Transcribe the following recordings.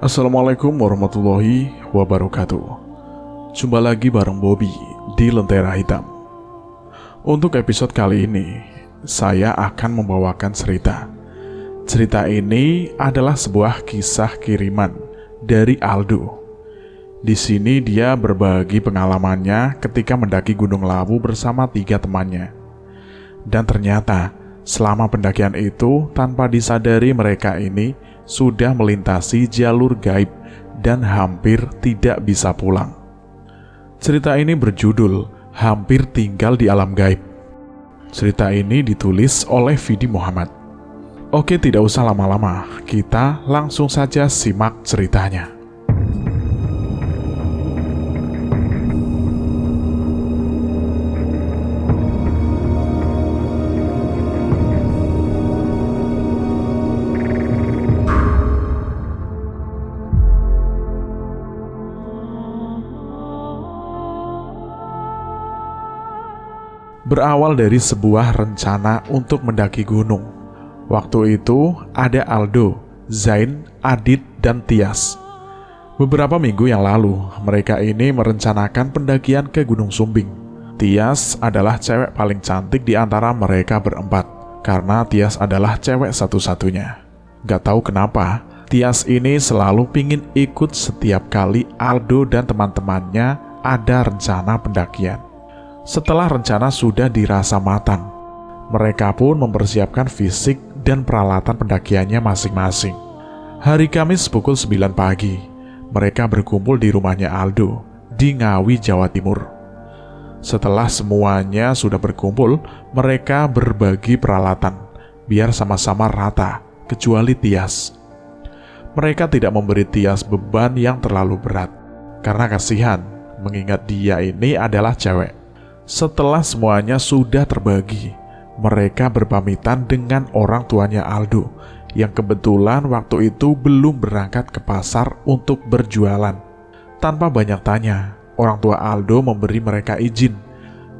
Assalamualaikum warahmatullahi wabarakatuh. Jumpa lagi bareng Bobby di Lentera Hitam. Untuk episode kali ini, saya akan membawakan cerita. Cerita ini adalah sebuah kisah kiriman dari Aldo. Di sini dia berbagi pengalamannya ketika mendaki Gunung Lawu bersama 3 temannya. Dan ternyata selama pendakian itu, tanpa disadari mereka ini sudah melintasi jalur gaib dan hampir tidak bisa pulang. Cerita ini berjudul Hampir Tinggal di Alam Gaib. Cerita ini ditulis oleh Vidi Muhammad. Oke, tidak usah lama-lama, kita langsung saja simak ceritanya. Berawal dari sebuah rencana untuk mendaki gunung. Waktu itu ada Aldo, Zain, Adit, dan Tias. Beberapa minggu yang lalu, mereka ini merencanakan pendakian ke Gunung Sumbing. Tias adalah cewek paling cantik di antara mereka berempat, karena Tias adalah cewek satu-satunya. Gak tahu kenapa, Tias ini selalu pingin ikut setiap kali Aldo dan teman-temannya ada rencana pendakian. Setelah rencana sudah dirasa matang, mereka pun mempersiapkan fisik dan peralatan pendakiannya masing-masing. Hari Kamis pukul 9 pagi, mereka berkumpul di rumahnya Aldo di Ngawi, Jawa Timur. Setelah semuanya sudah berkumpul, mereka berbagi peralatan biar sama-sama rata, kecuali Tias. Mereka tidak memberi Tias beban yang terlalu berat, karena kasihan mengingat dia ini adalah cewek. Setelah semuanya sudah terbagi, mereka berpamitan dengan orang tuanya Aldo yang kebetulan waktu itu belum berangkat ke pasar untuk berjualan. Tanpa banyak tanya, orang tua Aldo memberi mereka izin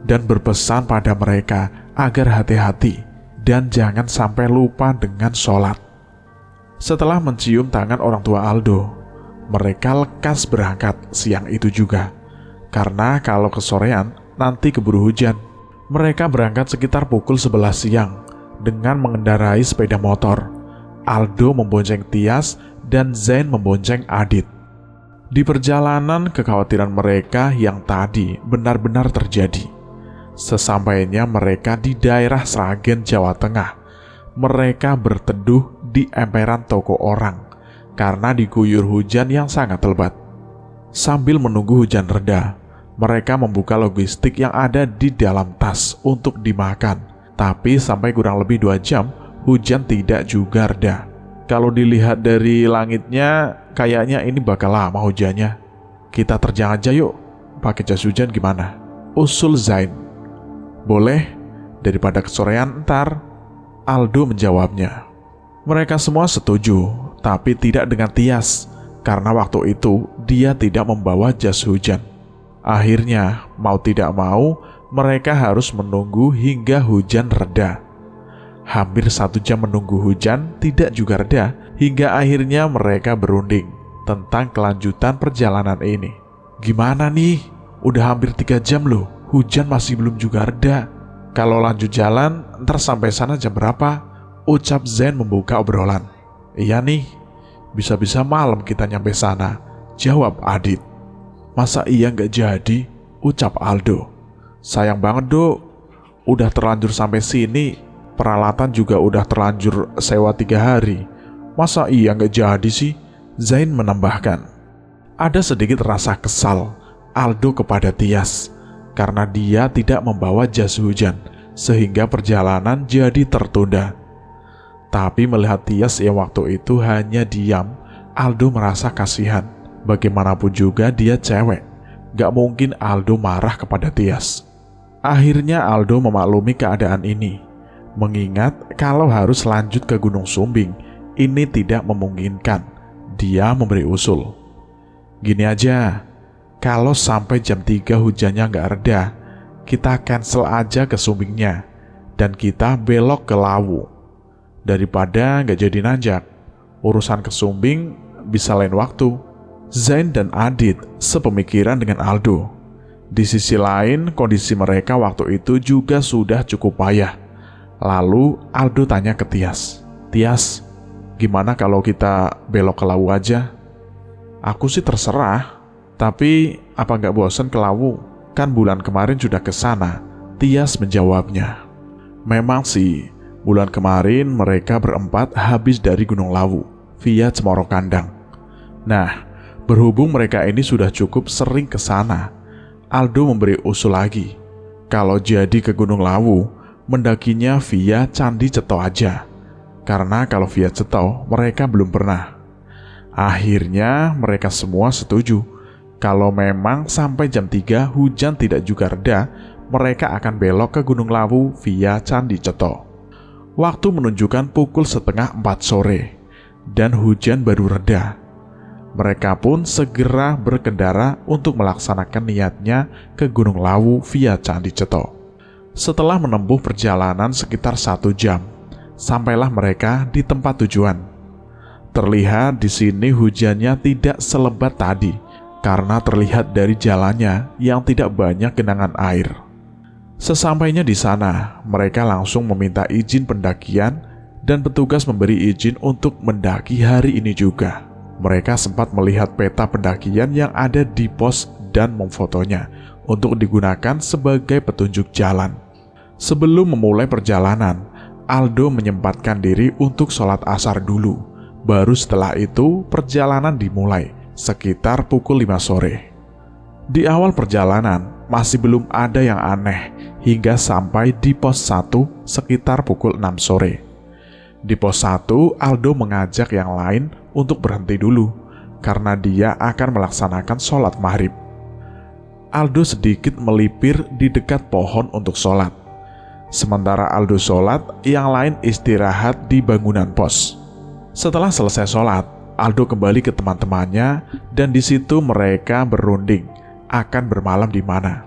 dan berpesan pada mereka agar hati-hati dan jangan sampai lupa dengan sholat. Setelah mencium tangan orang tua Aldo, mereka lekas berangkat siang itu juga, karena kalau kesorean nanti keburu hujan. Mereka berangkat sekitar pukul 11 siang dengan mengendarai sepeda motor. Aldo membonceng Tias dan Zain membonceng Adit. Di perjalanan, kekhawatiran mereka yang tadi benar-benar terjadi. Sesampainya mereka di daerah Sragen, Jawa Tengah, mereka berteduh di emperan toko orang karena diguyur hujan yang sangat lebat. Sambil menunggu hujan reda, mereka membuka logistik yang ada di dalam tas untuk dimakan. Tapi sampai kurang lebih 2 jam, hujan tidak juga reda. Kalau dilihat dari langitnya, kayaknya ini bakal lama hujannya. Kita terjang aja yuk, pakai jas hujan gimana? Usul Zain. Boleh, daripada kesorean ntar, Aldo menjawabnya. Mereka semua setuju, tapi tidak dengan Tias, karena waktu itu dia tidak membawa jas hujan. Akhirnya, mau tidak mau, mereka harus menunggu hingga hujan reda. Hampir 1 jam menunggu hujan tidak juga reda, hingga akhirnya mereka berunding tentang kelanjutan perjalanan ini. Gimana nih? Udah hampir 3 jam loh, hujan masih belum juga reda. Kalau lanjut jalan, ntar sampai sana jam berapa? Ucap Zain membuka obrolan. Iya nih, bisa-bisa malam kita nyampe sana, jawab Adit. Masa iya nggak jadi? Ucap Aldo. Sayang banget dok, udah terlanjur sampai sini, peralatan juga udah terlanjur sewa 3 hari. Masa iya nggak jadi sih? Zain menambahkan. Ada sedikit rasa kesal Aldo kepada Tias karena dia tidak membawa jas hujan, sehingga perjalanan jadi tertunda. Tapi melihat Tias yang waktu itu hanya diam, Aldo merasa kasihan. Bagaimanapun juga dia cewek, gak mungkin Aldo marah kepada Tias. Akhirnya Aldo memaklumi keadaan ini, mengingat kalau harus lanjut ke Gunung Sumbing, ini tidak memungkinkan. Dia memberi usul. Gini aja, kalau sampai jam 3 hujannya gak reda, kita cancel aja ke Sumbingnya, dan kita belok ke Lawu. Daripada gak jadi nanjak, urusan ke Sumbing bisa lain waktu. Zain dan Adit sepemikiran dengan Aldo. Di sisi lain, kondisi mereka waktu itu juga sudah cukup payah. Lalu Aldo tanya ke Tias, "Tias, gimana kalau kita belok ke Lawu aja?" "Aku sih terserah, tapi apa nggak bosan ke Lawu? Kan bulan kemarin sudah ke sana," Tias menjawabnya. Memang sih, bulan kemarin mereka berempat habis dari Gunung Lawu via Cemoro Kandang. Nah, berhubung mereka ini sudah cukup sering ke sana, Aldo memberi usul lagi. Kalau jadi ke Gunung Lawu, mendakinya via Candi Ceto aja. Karena kalau via Ceto, mereka belum pernah. Akhirnya mereka semua setuju. Kalau memang sampai jam 3 hujan tidak juga reda, mereka akan belok ke Gunung Lawu via Candi Ceto. Waktu menunjukkan pukul 3:30 sore, dan hujan baru reda. Mereka pun segera berkendara untuk melaksanakan niatnya ke Gunung Lawu via Candi Ceto. Setelah menempuh perjalanan sekitar 1 jam, sampailah mereka di tempat tujuan. Terlihat di sini hujannya tidak selebat tadi, karena terlihat dari jalannya yang tidak banyak genangan air. Sesampainya di sana, mereka langsung meminta izin pendakian dan petugas memberi izin untuk mendaki hari ini juga. Mereka sempat melihat peta pendakian yang ada di pos dan memfotonya untuk digunakan sebagai petunjuk jalan. Sebelum memulai perjalanan, Aldo menyempatkan diri untuk sholat asar dulu. Baru setelah itu perjalanan dimulai sekitar pukul 5 sore. Di awal perjalanan masih belum ada yang aneh hingga sampai di pos 1 sekitar pukul 6 sore. Di pos 1, Aldo mengajak yang lain untuk berhenti dulu karena dia akan melaksanakan sholat maghrib. Aldo sedikit melipir di dekat pohon untuk sholat. Sementara Aldo sholat, yang lain istirahat di bangunan pos. Setelah selesai sholat, Aldo kembali ke teman-temannya dan di situ mereka berunding akan bermalam di mana.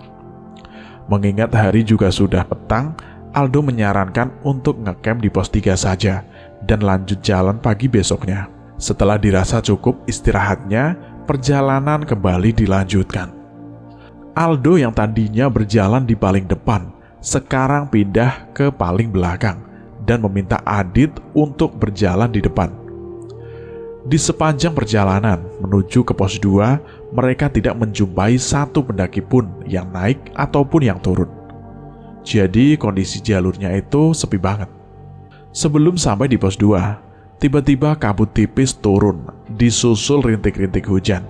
Mengingat hari juga sudah petang, Aldo menyarankan untuk ngecamp di pos 3 saja dan lanjut jalan pagi besoknya. Setelah dirasa cukup istirahatnya, perjalanan kembali dilanjutkan. Aldo yang tadinya berjalan di paling depan, sekarang pindah ke paling belakang dan meminta Adit untuk berjalan di depan. Di sepanjang perjalanan menuju ke pos 2, mereka tidak menjumpai satu pendaki pun yang naik ataupun yang turun. Jadi kondisi jalurnya itu sepi banget. Sebelum sampai di pos 2, tiba-tiba kabut tipis turun, disusul rintik-rintik hujan.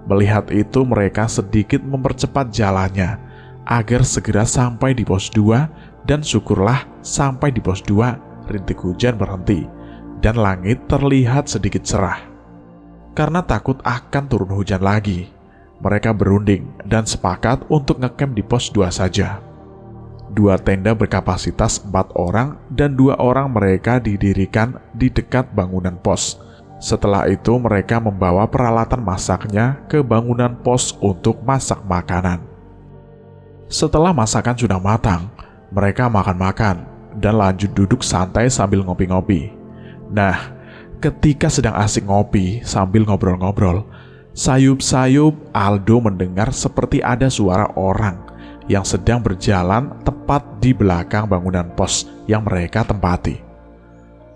Melihat itu mereka sedikit mempercepat jalannya agar segera sampai di pos 2, dan syukurlah sampai di pos 2 rintik hujan berhenti dan langit terlihat sedikit cerah. Karena takut akan turun hujan lagi, mereka berunding dan sepakat untuk ngecamp di pos 2 saja. 2 tenda berkapasitas 4 orang dan 2 orang mereka didirikan di dekat bangunan pos. Setelah itu mereka membawa peralatan masaknya ke bangunan pos untuk masak makanan. Setelah masakan sudah matang, mereka makan-makan dan lanjut duduk santai sambil ngopi-ngopi. Nah, ketika sedang asik ngopi sambil ngobrol-ngobrol, sayup-sayup Aldo mendengar seperti ada suara orang yang sedang berjalan tepat di belakang bangunan pos yang mereka tempati.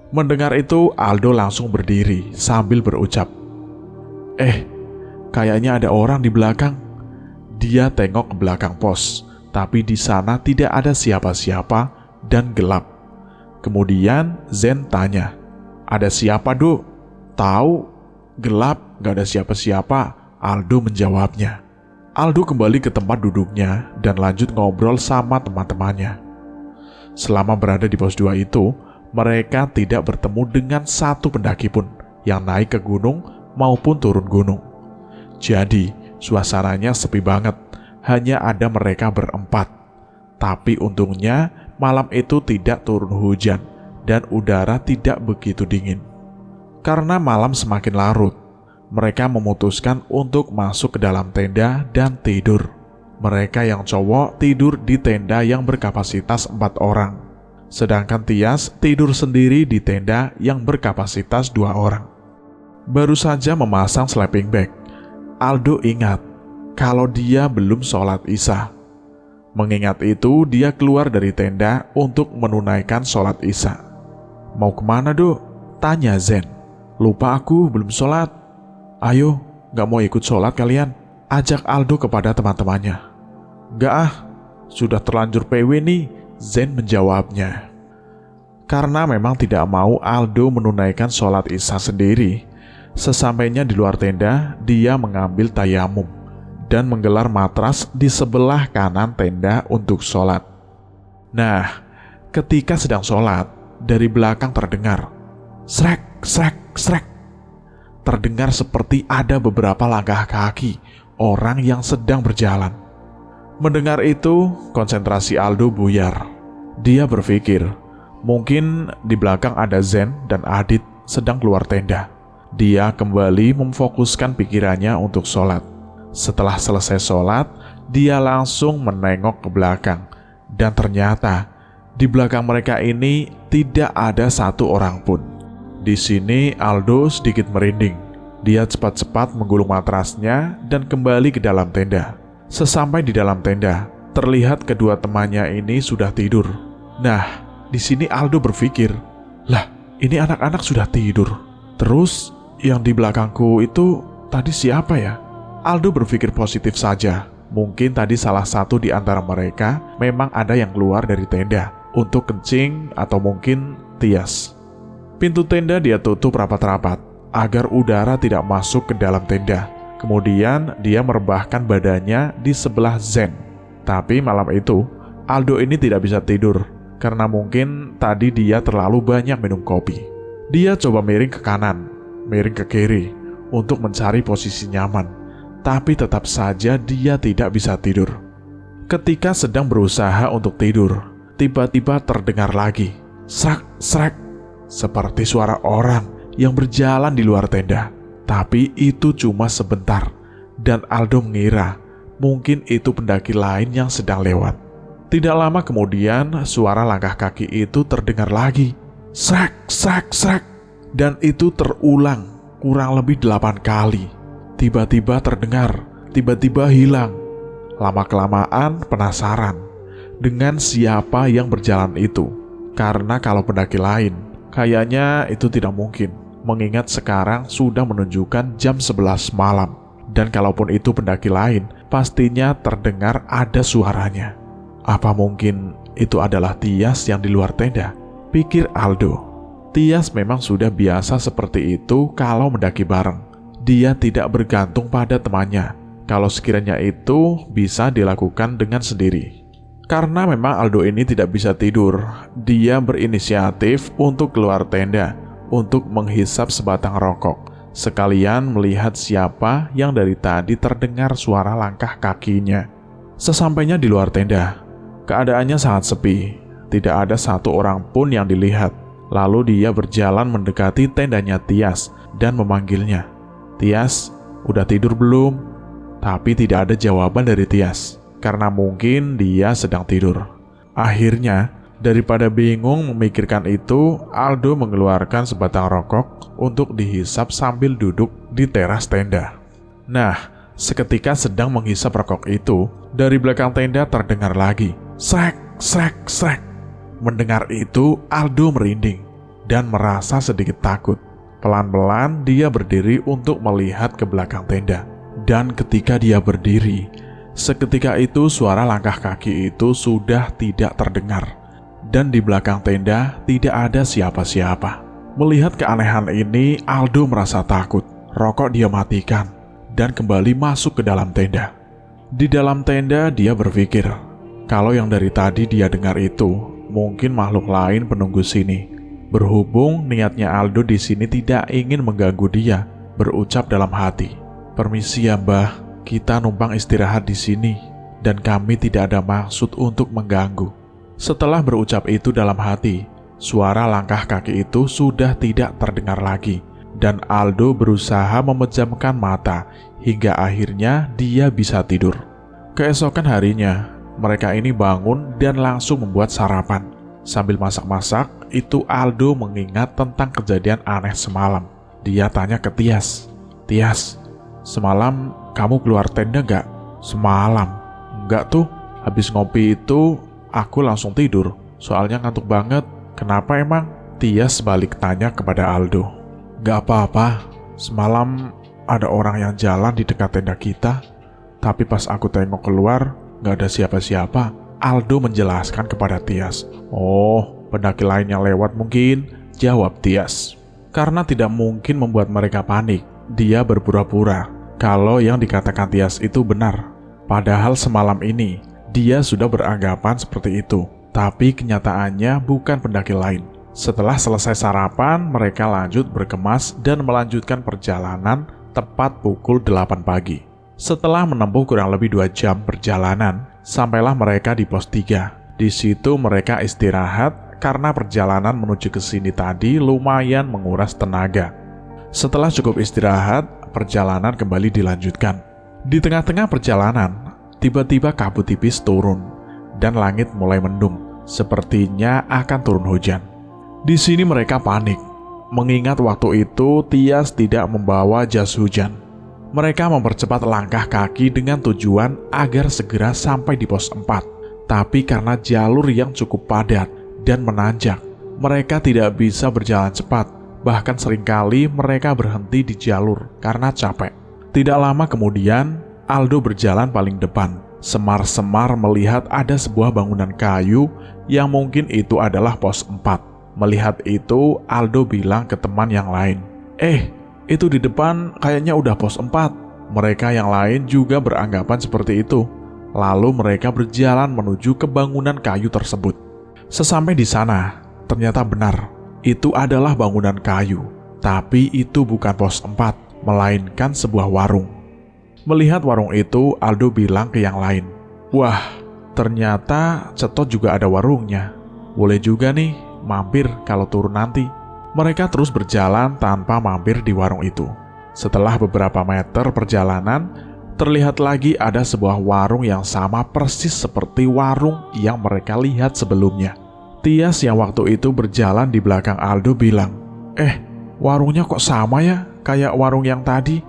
Mendengar itu, Aldo langsung berdiri sambil berucap, kayaknya ada orang di belakang." Dia tengok ke belakang pos, tapi di sana tidak ada siapa-siapa dan gelap. Kemudian Zen tanya, "Ada siapa, Du?" "Tahu, gelap, gak ada siapa-siapa," Aldo menjawabnya. Aldo kembali ke tempat duduknya dan lanjut ngobrol sama teman-temannya. Selama berada di pos 2 itu, mereka tidak bertemu dengan satu pendaki pun yang naik ke gunung maupun turun gunung. Jadi, suasananya sepi banget, hanya ada mereka berempat. Tapi untungnya malam itu tidak turun hujan dan udara tidak begitu dingin. Karena malam semakin larut, mereka memutuskan untuk masuk ke dalam tenda dan tidur. Mereka yang cowok tidur di tenda yang berkapasitas 4 orang, sedangkan Tias tidur sendiri di tenda yang berkapasitas 2 orang. Baru saja memasang sleeping bag, Aldo ingat kalau dia belum sholat Isya. Mengingat itu, dia keluar dari tenda untuk menunaikan sholat Isya. "Mau kemana, Dok?" tanya Zen. "Lupa aku belum sholat." "Ayo, gak mau ikut sholat kalian?" ajak Aldo kepada teman-temannya. "Gak ah, sudah terlanjur PW nih," Zen menjawabnya. Karena memang tidak mau Aldo menunaikan sholat Isya sendiri, sesampainya di luar tenda, dia mengambil tayamum dan menggelar matras di sebelah kanan tenda untuk sholat. Nah, ketika sedang sholat, dari belakang terdengar srek, srek, srek. Terdengar seperti ada beberapa langkah kaki orang yang sedang berjalan. Mendengar itu, konsentrasi Aldo buyar. Dia berpikir, mungkin di belakang ada Zen dan Adit sedang keluar tenda. Dia kembali memfokuskan pikirannya untuk sholat. Setelah selesai sholat, dia langsung menengok ke belakang. Dan ternyata, di belakang mereka ini tidak ada satu orang pun. Di sini Aldo sedikit merinding. Dia cepat-cepat menggulung matrasnya dan kembali ke dalam tenda. Sesampai di dalam tenda, terlihat kedua temannya ini sudah tidur. Nah, di sini Aldo berpikir, "Lah, ini anak-anak sudah tidur. Terus yang di belakangku itu tadi siapa ya?" Aldo berpikir positif saja. Mungkin tadi salah satu di antara mereka memang ada yang keluar dari tenda untuk kencing atau mungkin tias. Pintu tenda dia tutup rapat-rapat agar udara tidak masuk ke dalam tenda. Kemudian dia merebahkan badannya di sebelah Zen. Tapi malam itu Aldo ini tidak bisa tidur karena mungkin tadi dia terlalu banyak minum kopi. Dia coba miring ke kanan, miring ke kiri untuk mencari posisi nyaman. Tapi tetap saja dia tidak bisa tidur. Ketika sedang berusaha untuk tidur, tiba-tiba terdengar lagi srak, srak, seperti suara orang yang berjalan di luar tenda. Tapi itu cuma sebentar, dan Aldo mengira mungkin itu pendaki lain yang sedang lewat. Tidak lama kemudian, suara langkah kaki itu terdengar lagi. Srak, srak, srak. Dan itu terulang kurang lebih 8 kali. Tiba-tiba terdengar, tiba-tiba hilang. Lama-kelamaan penasaran dengan siapa yang berjalan itu. Karena kalau pendaki lain, kayaknya itu tidak mungkin. Mengingat sekarang sudah menunjukkan jam 11 malam. Dan kalaupun itu pendaki lain, pastinya terdengar ada suaranya. Apa mungkin itu adalah Tias yang di luar tenda? Pikir Aldo. Tias memang sudah biasa seperti itu kalau mendaki bareng. Dia tidak bergantung pada temannya. Kalau sekiranya itu bisa dilakukan dengan sendiri. Karena memang Aldo ini tidak bisa tidur, dia berinisiatif untuk keluar tenda untuk menghisap sebatang rokok, sekalian melihat siapa yang dari tadi terdengar suara langkah kakinya. Sesampainya di luar tenda, keadaannya sangat sepi. Tidak ada satu orang pun yang dilihat. Lalu dia berjalan mendekati tendanya Tias dan memanggilnya. "Tias, udah tidur belum?" Tapi tidak ada jawaban dari Tias, karena mungkin dia sedang tidur. Akhirnya, daripada bingung memikirkan itu, Aldo mengeluarkan sebatang rokok untuk dihisap sambil duduk di teras tenda. Nah, seketika sedang menghisap rokok itu, dari belakang tenda terdengar lagi srek, srek, srek. Mendengar itu, Aldo merinding dan merasa sedikit takut. Pelan-pelan dia berdiri untuk melihat ke belakang tenda. Dan ketika dia berdiri, seketika itu suara langkah kaki itu sudah tidak terdengar. Dan di belakang tenda tidak ada siapa-siapa. Melihat keanehan ini, Aldo merasa takut. Rokok dia matikan dan kembali masuk ke dalam tenda. Di dalam tenda dia berpikir, kalau yang dari tadi dia dengar itu mungkin makhluk lain penunggu sini. Berhubung niatnya Aldo di sini tidak ingin mengganggu dia, berucap dalam hati, "Permisi ya Mbah, kita numpang istirahat di sini dan kami tidak ada maksud untuk mengganggu." Setelah berucap itu dalam hati, suara langkah kaki itu sudah tidak terdengar lagi dan Aldo berusaha memejamkan mata hingga akhirnya dia bisa tidur. Keesokan harinya, mereka ini bangun dan langsung membuat sarapan. Sambil masak-masak, itu Aldo mengingat tentang kejadian aneh semalam. Dia tanya ke Tias. "Tias, semalam kamu keluar tenda gak?" "Semalam? Enggak tuh. Habis ngopi itu aku langsung tidur. Soalnya ngantuk banget." "Kenapa emang?" Tias balik tanya kepada Aldo. "Gak apa-apa. Semalam ada orang yang jalan di dekat tenda kita. Tapi pas aku tengok keluar, gak ada siapa-siapa." Aldo menjelaskan kepada Tias. "Oh, pendaki lain yang lewat mungkin," jawab Tias. Karena tidak mungkin membuat mereka panik, dia berpura-pura kalau yang dikatakan Tias itu benar. Padahal semalam ini, dia sudah beranggapan seperti itu. Tapi kenyataannya bukan pendaki lain. Setelah selesai sarapan, mereka lanjut berkemas dan melanjutkan perjalanan tepat pukul 8 pagi. Setelah menempuh kurang lebih 2 jam perjalanan, sampailah mereka di pos 3. Di situ mereka istirahat karena perjalanan menuju ke sini tadi lumayan menguras tenaga. Setelah cukup istirahat, perjalanan kembali dilanjutkan. Di tengah-tengah perjalanan, tiba-tiba kabut tipis turun dan langit mulai mendung. Sepertinya akan turun hujan. Di sini mereka panik, mengingat waktu itu Tias tidak membawa jas hujan. Mereka mempercepat langkah kaki dengan tujuan agar segera sampai di pos 4. Tapi karena jalur yang cukup padat dan menanjak, mereka tidak bisa berjalan cepat. Bahkan seringkali mereka berhenti di jalur karena capek. Tidak lama kemudian, Aldo berjalan paling depan. Semar-semar melihat ada sebuah bangunan kayu yang mungkin itu adalah pos 4. Melihat itu, Aldo bilang ke teman yang lain, itu di depan kayaknya udah pos 4. Mereka yang lain juga beranggapan seperti itu. Lalu mereka berjalan menuju ke bangunan kayu tersebut. Sesampai di sana, ternyata benar, itu adalah bangunan kayu. Tapi itu bukan pos 4, melainkan sebuah warung. Melihat warung itu, Aldo bilang ke yang lain, "Wah, ternyata Cetot juga ada warungnya. Boleh juga nih mampir kalau turun nanti." Mereka terus berjalan tanpa mampir di warung itu. Setelah beberapa meter perjalanan, terlihat lagi ada sebuah warung yang sama persis seperti warung yang mereka lihat sebelumnya. Tias yang waktu itu berjalan di belakang Aldo bilang, "Warungnya kok sama ya, kayak warung yang tadi?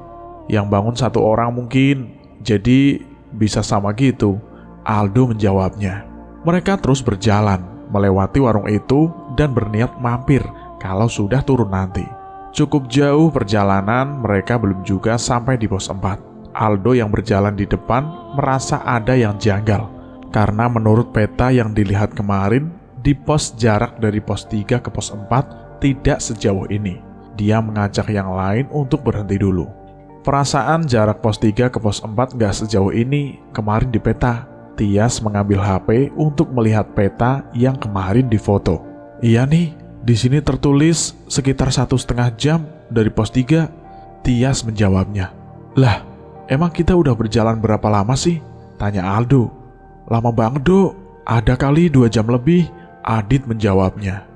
Yang bangun satu orang mungkin, jadi bisa sama gitu." Aldo menjawabnya. Mereka terus berjalan, melewati warung itu dan berniat mampir kalau sudah turun nanti. Cukup jauh perjalanan, mereka belum juga sampai di pos 4. Aldo yang berjalan di depan merasa ada yang janggal. Karena menurut peta yang dilihat kemarin, di pos jarak dari pos 3 ke pos 4 tidak sejauh ini. Dia mengajak yang lain untuk berhenti dulu. Perasaan jarak pos 3 ke pos 4 gak sejauh ini kemarin di peta. Tias mengambil HP untuk melihat peta yang kemarin difoto. "Iya nih, di sini tertulis sekitar 1,5 jam dari pos 3. Tias menjawabnya. "Lah, emang kita udah berjalan berapa lama sih?" tanya Aldo. "Lama banget, Dok. Ada kali 2 jam lebih," Adit menjawabnya.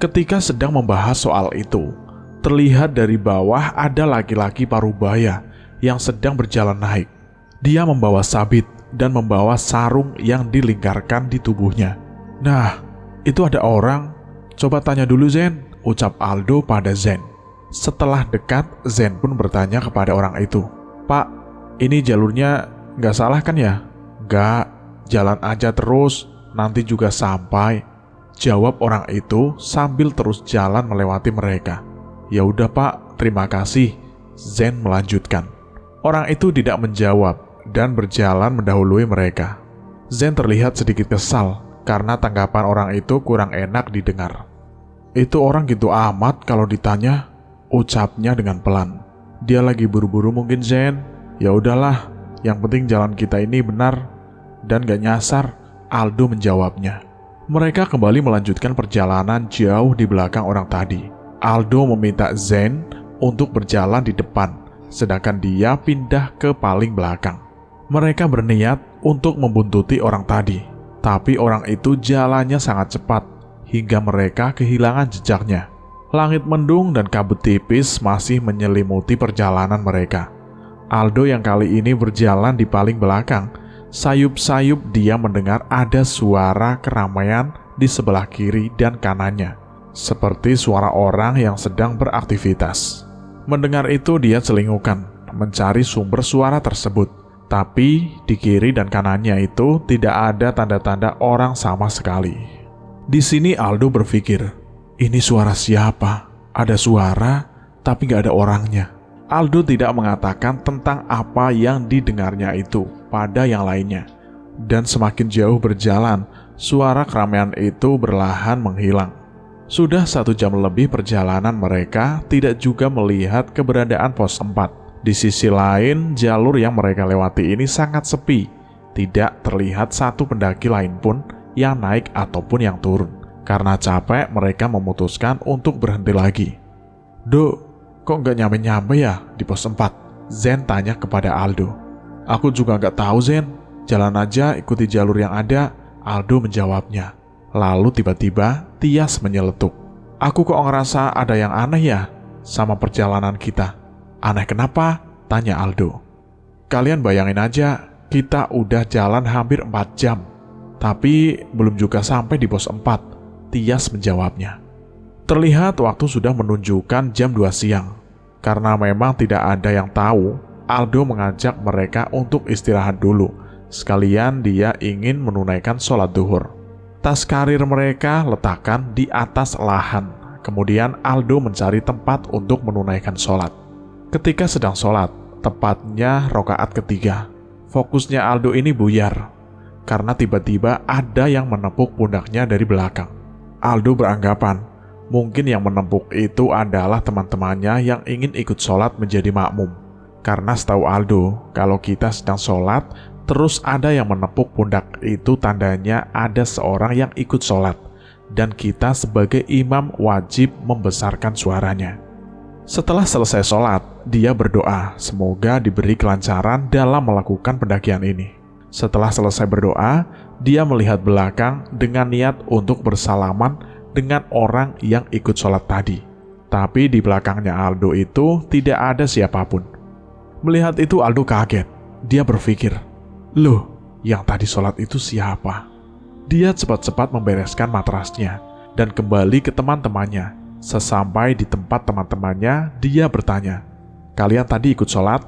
Ketika sedang membahas soal itu, terlihat dari bawah ada laki-laki parubaya yang sedang berjalan naik. Dia membawa sabit dan membawa sarung yang dilingkarkan di tubuhnya. "Nah, itu ada orang. Coba tanya dulu, Zen," ucap Aldo pada Zen. Setelah dekat, Zen pun bertanya kepada orang itu, "Pak, ini jalurnya nggak salah kan ya?" "Nggak, jalan aja terus, nanti juga sampai," jawab orang itu sambil terus jalan melewati mereka. "Ya udah Pak, terima kasih," Zen melanjutkan. Orang itu tidak menjawab dan berjalan mendahului mereka. Zen terlihat sedikit kesal karena tanggapan orang itu kurang enak didengar. "Itu orang gitu amat kalau ditanya," ucapnya dengan pelan. "Dia lagi buru-buru mungkin, Zen. Ya udahlah, yang penting jalan kita ini benar dan gak nyasar," Aldo menjawabnya. Mereka kembali melanjutkan perjalanan jauh di belakang orang tadi. Aldo meminta Zen untuk berjalan di depan, sedangkan dia pindah ke paling belakang. Mereka berniat untuk membuntuti orang tadi, tapi orang itu jalannya sangat cepat hingga mereka kehilangan jejaknya. Langit mendung dan kabut tipis masih menyelimuti perjalanan mereka. Aldo yang kali ini berjalan di paling belakang. Sayup-sayup dia mendengar ada suara keramaian di sebelah kiri dan kanannya, seperti suara orang yang sedang beraktivitas. Mendengar itu dia celingukan, mencari sumber suara tersebut. Tapi di kiri dan kanannya itu tidak ada tanda-tanda orang sama sekali. Di sini Aldo berpikir, ini suara siapa? Ada suara, tapi gak ada orangnya. Aldo tidak mengatakan tentang apa yang didengarnya itu pada yang lainnya. Dan semakin jauh berjalan, suara keramaian itu berlahan menghilang. Sudah 1 jam lebih perjalanan mereka tidak juga melihat keberadaan pos 4. Di sisi lain, jalur yang mereka lewati ini sangat sepi. Tidak terlihat satu pendaki lain pun yang naik ataupun yang turun. Karena capek, mereka memutuskan untuk berhenti lagi. "Dok, kok nggak nyampe-nyampe ya di pos 4?" Zen tanya kepada Aldo. "Aku juga nggak tahu, Zen. Jalan aja, ikuti jalur yang ada," Aldo menjawabnya. Lalu tiba-tiba Tias menyeletuk. "Aku kok ngerasa ada yang aneh ya sama perjalanan kita." "Aneh kenapa?" tanya Aldo. "Kalian bayangin aja, kita udah jalan hampir 4 jam, tapi belum juga sampai di pos 4, Tias menjawabnya. Terlihat waktu sudah menunjukkan jam 2 siang. Karena memang tidak ada yang tahu, Aldo mengajak mereka untuk istirahat dulu. Sekalian dia ingin menunaikan sholat duhur. Tas karir mereka letakkan di atas lahan. Kemudian Aldo mencari tempat untuk menunaikan sholat. Ketika sedang sholat, tepatnya rakaat ketiga, fokusnya Aldo ini buyar karena tiba-tiba ada yang menepuk pundaknya dari belakang. Aldo beranggapan mungkin yang menepuk itu adalah teman-temannya yang ingin ikut sholat menjadi makmum. Karena setahu Aldo, kalau kita sedang sholat terus ada yang menepuk pundak, itu tandanya ada seorang yang ikut sholat, dan kita sebagai imam wajib membesarkan suaranya. Setelah selesai sholat, dia berdoa semoga diberi kelancaran dalam melakukan pendakian ini. Setelah selesai berdoa, dia melihat belakang dengan niat untuk bersalaman dengan orang yang ikut sholat tadi. Tapi di belakangnya Aldo itu tidak ada siapapun. Melihat itu Aldo kaget. Dia berpikir, "Loh, yang tadi sholat itu siapa?" Dia cepat-cepat membereskan matrasnya dan kembali ke teman-temannya. Sesampai di tempat teman-temannya, dia bertanya, "Kalian tadi ikut sholat?"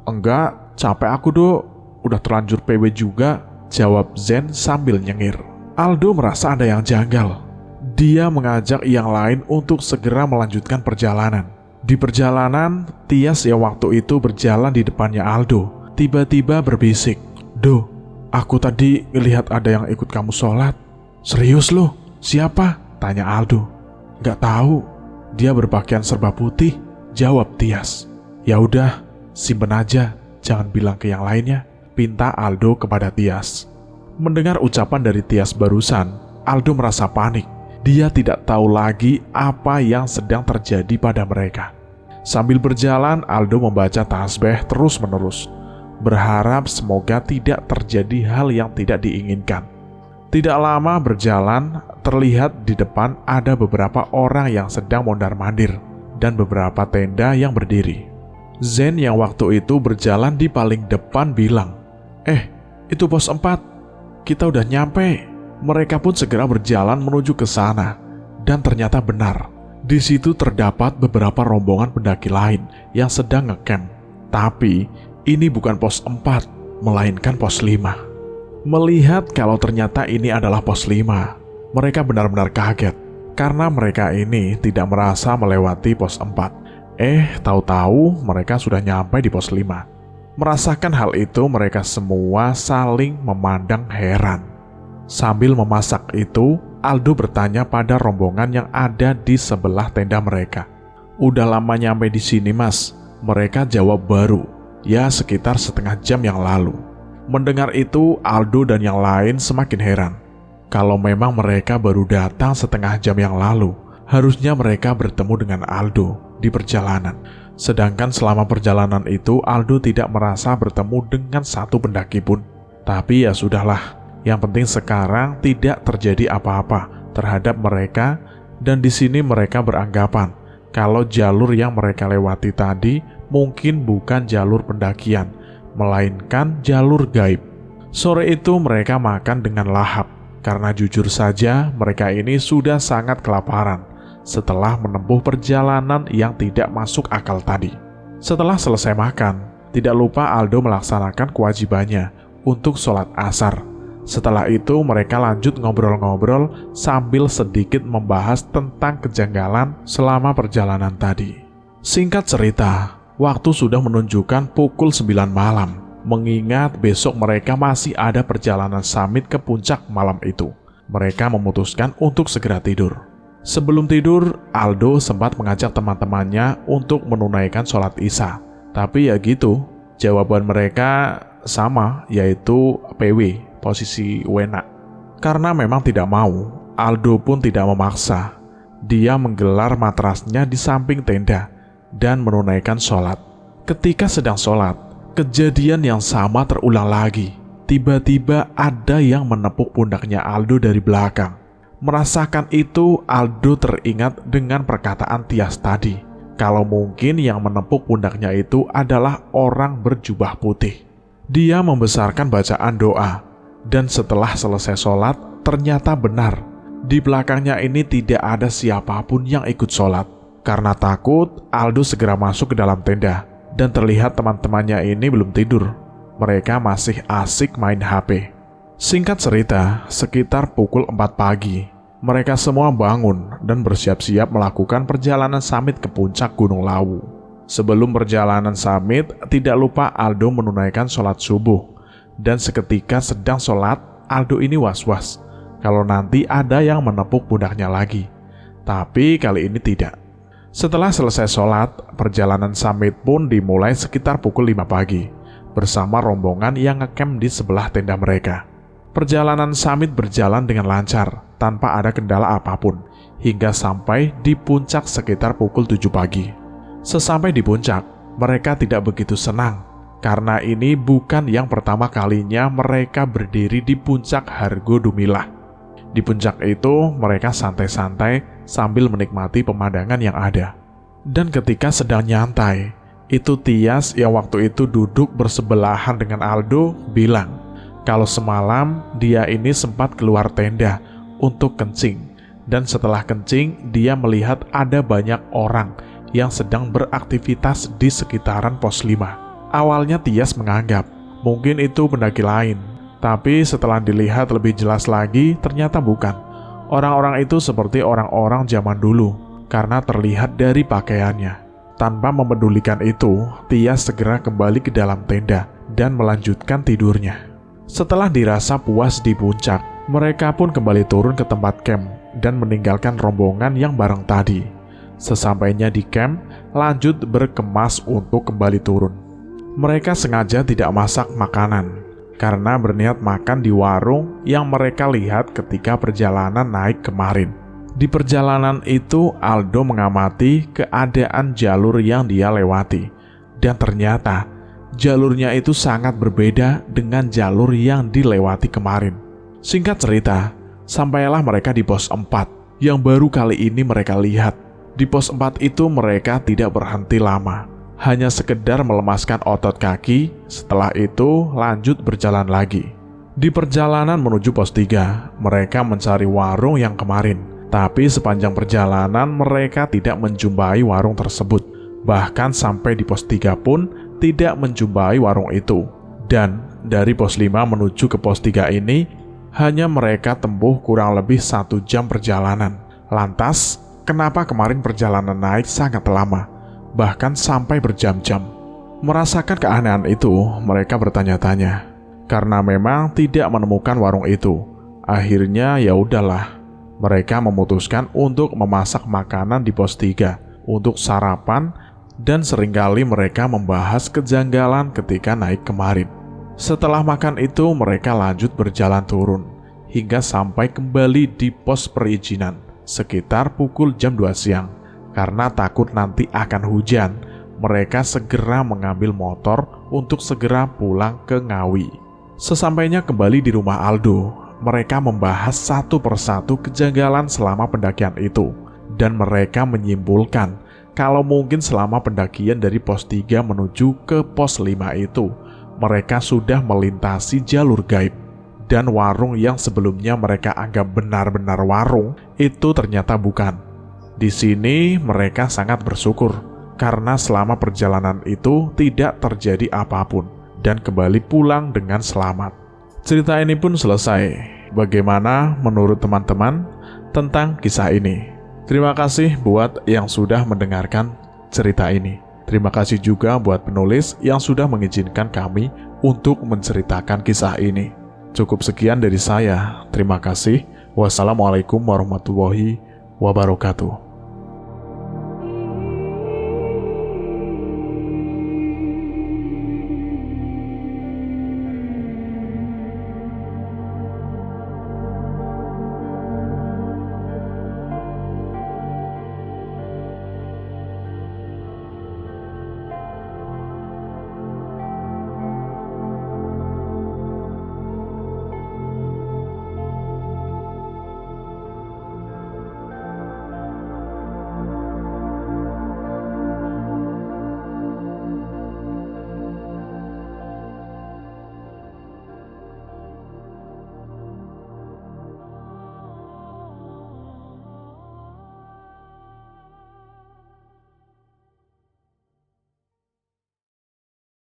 "Enggak, capek aku, Dok. Udah terlanjur PW juga," jawab Zen sambil nyengir. Aldo merasa ada yang janggal. Dia mengajak yang lain untuk segera melanjutkan perjalanan. Di perjalanan, Tias yang waktu itu berjalan di depannya Aldo tiba-tiba berbisik, "Do, aku tadi ngelihat ada yang ikut kamu sholat." "Serius lo? Siapa?" tanya Aldo. "Gak tahu, dia berpakaian serba putih," jawab Tias. "Ya udah, simpen aja, jangan bilang ke yang lainnya," pinta Aldo kepada Tias. Mendengar ucapan dari Tias barusan, Aldo merasa panik. Dia tidak tahu lagi apa yang sedang terjadi pada mereka. Sambil berjalan, Aldo membaca tasbih terus-menerus, berharap semoga tidak terjadi hal yang tidak diinginkan. Tidak lama berjalan, terlihat di depan ada beberapa orang yang sedang mondar-mandir dan beberapa tenda yang berdiri. Zen yang waktu itu berjalan di paling depan bilang, "Itu pos 4, kita udah nyampe." Mereka pun segera berjalan menuju ke sana, dan ternyata benar. Di situ terdapat beberapa rombongan pendaki lain yang sedang ngecamp. Tapi ini bukan pos 4, melainkan pos 5. Melihat kalau ternyata ini adalah pos 5, mereka benar-benar kaget karena mereka ini tidak merasa melewati pos 4. Tahu-tahu mereka sudah nyampe di pos 5. Merasakan hal itu, mereka semua saling memandang heran. Sambil memasak itu, Aldo bertanya pada rombongan yang ada di sebelah tenda mereka, "Udah lama nyampe di sini, Mas?" Mereka jawab, "Baru, ya sekitar setengah jam yang lalu." Mendengar itu, Aldo dan yang lain semakin heran. Kalau memang mereka baru datang setengah jam yang lalu, harusnya mereka bertemu dengan Aldo di perjalanan. Sedangkan selama perjalanan itu, Aldo tidak merasa bertemu dengan satu pendaki pun. Tapi ya sudahlah, yang penting sekarang tidak terjadi apa-apa terhadap mereka, dan di sini mereka beranggapan kalau jalur yang mereka lewati tadi mungkin bukan jalur pendakian, melainkan jalur gaib. Sore itu mereka makan dengan lahap, karena jujur saja mereka ini sudah sangat kelaparan. setelah menempuh perjalanan yang tidak masuk akal tadi. Setelah selesai makan, tidak lupa Aldo melaksanakan kewajibannya untuk sholat asar. Setelah itu mereka lanjut ngobrol-ngobrol sambil sedikit membahas tentang kejanggalan selama perjalanan tadi. Singkat cerita, waktu sudah menunjukkan pukul 9 malam, mengingat besok mereka masih ada perjalanan summit ke puncak malam itu. Mereka memutuskan untuk segera tidur. Sebelum tidur, Aldo sempat mengajak teman-temannya untuk menunaikan sholat Isya. Tapi ya gitu, jawaban mereka sama, yaitu PW, posisi wena. Karena memang tidak mau, Aldo pun tidak memaksa. Dia menggelar matrasnya di samping tenda dan menunaikan sholat. Ketika sedang sholat, kejadian yang sama terulang lagi. Tiba-tiba ada yang menepuk pundaknya Aldo dari belakang. Merasakan itu, Aldo teringat dengan perkataan Tias tadi, kalau mungkin yang menepuk pundaknya itu adalah orang berjubah putih. Dia membesarkan bacaan doa, dan setelah selesai sholat, ternyata benar. Di belakangnya ini tidak ada siapapun yang ikut sholat. Karena takut, Aldo segera masuk ke dalam tenda, dan terlihat teman-temannya ini belum tidur. Mereka masih asik main HP. Singkat cerita, sekitar pukul 4 pagi, mereka semua bangun dan bersiap-siap melakukan perjalanan summit ke puncak Gunung Lawu. Sebelum perjalanan summit, tidak lupa Aldo menunaikan sholat subuh. Dan seketika sedang sholat, Aldo ini was-was kalau nanti ada yang menepuk pundaknya lagi. Tapi kali ini tidak. Setelah selesai sholat, perjalanan summit pun dimulai sekitar pukul 5 pagi, bersama rombongan yang ngecamp di sebelah tenda mereka. Perjalanan summit berjalan dengan lancar, tanpa ada kendala apapun, hingga sampai di puncak sekitar pukul 7 pagi. Sesampai di puncak, mereka tidak begitu senang, karena ini bukan yang pertama kalinya mereka berdiri di puncak Hargo Dumilah. Di puncak itu, mereka santai-santai sambil menikmati pemandangan yang ada. Dan ketika sedang nyantai, itu Tias yang waktu itu duduk bersebelahan dengan Aldo bilang, kalau semalam dia ini sempat keluar tenda untuk kencing, dan setelah kencing dia melihat ada banyak orang yang sedang beraktivitas di sekitaran pos 5. Awalnya Tias menganggap mungkin itu pendaki lain, tapi setelah dilihat lebih jelas lagi ternyata bukan. Orang-orang itu seperti orang-orang zaman dulu karena terlihat dari pakaiannya. Tanpa memedulikan itu, Tias segera kembali ke dalam tenda dan melanjutkan tidurnya. Setelah dirasa puas di puncak, mereka pun kembali turun ke tempat camp dan meninggalkan rombongan yang bareng tadi. Sesampainya di camp, lanjut berkemas untuk kembali turun. Mereka sengaja tidak masak makanan, karena berniat makan di warung yang mereka lihat ketika perjalanan naik kemarin. Di perjalanan itu, Aldo mengamati keadaan jalur yang dia lewati, dan ternyata jalurnya itu sangat berbeda dengan jalur yang dilewati kemarin. Singkat cerita, sampailah mereka di pos 4 yang baru kali ini mereka lihat. Di pos 4 itu mereka tidak berhenti lama, hanya sekedar melemaskan otot kaki. Setelah itu lanjut berjalan lagi. Di perjalanan menuju pos 3, mereka mencari warung yang kemarin. Tapi sepanjang perjalanan mereka tidak menjumpai warung tersebut. Bahkan sampai di pos 3 pun tidak menjumpai warung itu. Dan dari pos 5 menuju ke pos 3 ini hanya mereka tempuh kurang lebih 1 jam perjalanan. Lantas, kenapa kemarin perjalanan naik sangat lama, bahkan sampai berjam-jam? Merasakan keanehan itu, mereka bertanya-tanya. Karena memang tidak menemukan warung itu, akhirnya ya udahlah. Mereka memutuskan untuk memasak makanan di pos 3 untuk sarapan. Dan seringkali mereka membahas kejanggalan ketika naik kemarin. Setelah makan itu, mereka lanjut berjalan turun hingga sampai kembali di pos perizinan sekitar pukul jam 2 siang. Karena takut nanti akan hujan, mereka segera mengambil motor untuk segera pulang ke Ngawi. Sesampainya kembali di rumah Aldo, mereka membahas satu persatu kejanggalan selama pendakian itu, dan mereka menyimpulkan kalau mungkin selama pendakian dari pos 3 menuju ke pos 5 itu, mereka sudah melintasi jalur gaib. Dan warung yang sebelumnya mereka anggap benar-benar warung, itu ternyata bukan. Di sini mereka sangat bersyukur karena selama perjalanan itu tidak terjadi apapun dan kembali pulang dengan selamat. Cerita ini pun selesai. Bagaimana menurut teman-teman tentang kisah ini? Terima kasih buat yang sudah mendengarkan cerita ini. Terima kasih juga buat penulis yang sudah mengizinkan kami untuk menceritakan kisah ini. Cukup sekian dari saya. Terima kasih. Wassalamualaikum warahmatullahi wabarakatuh.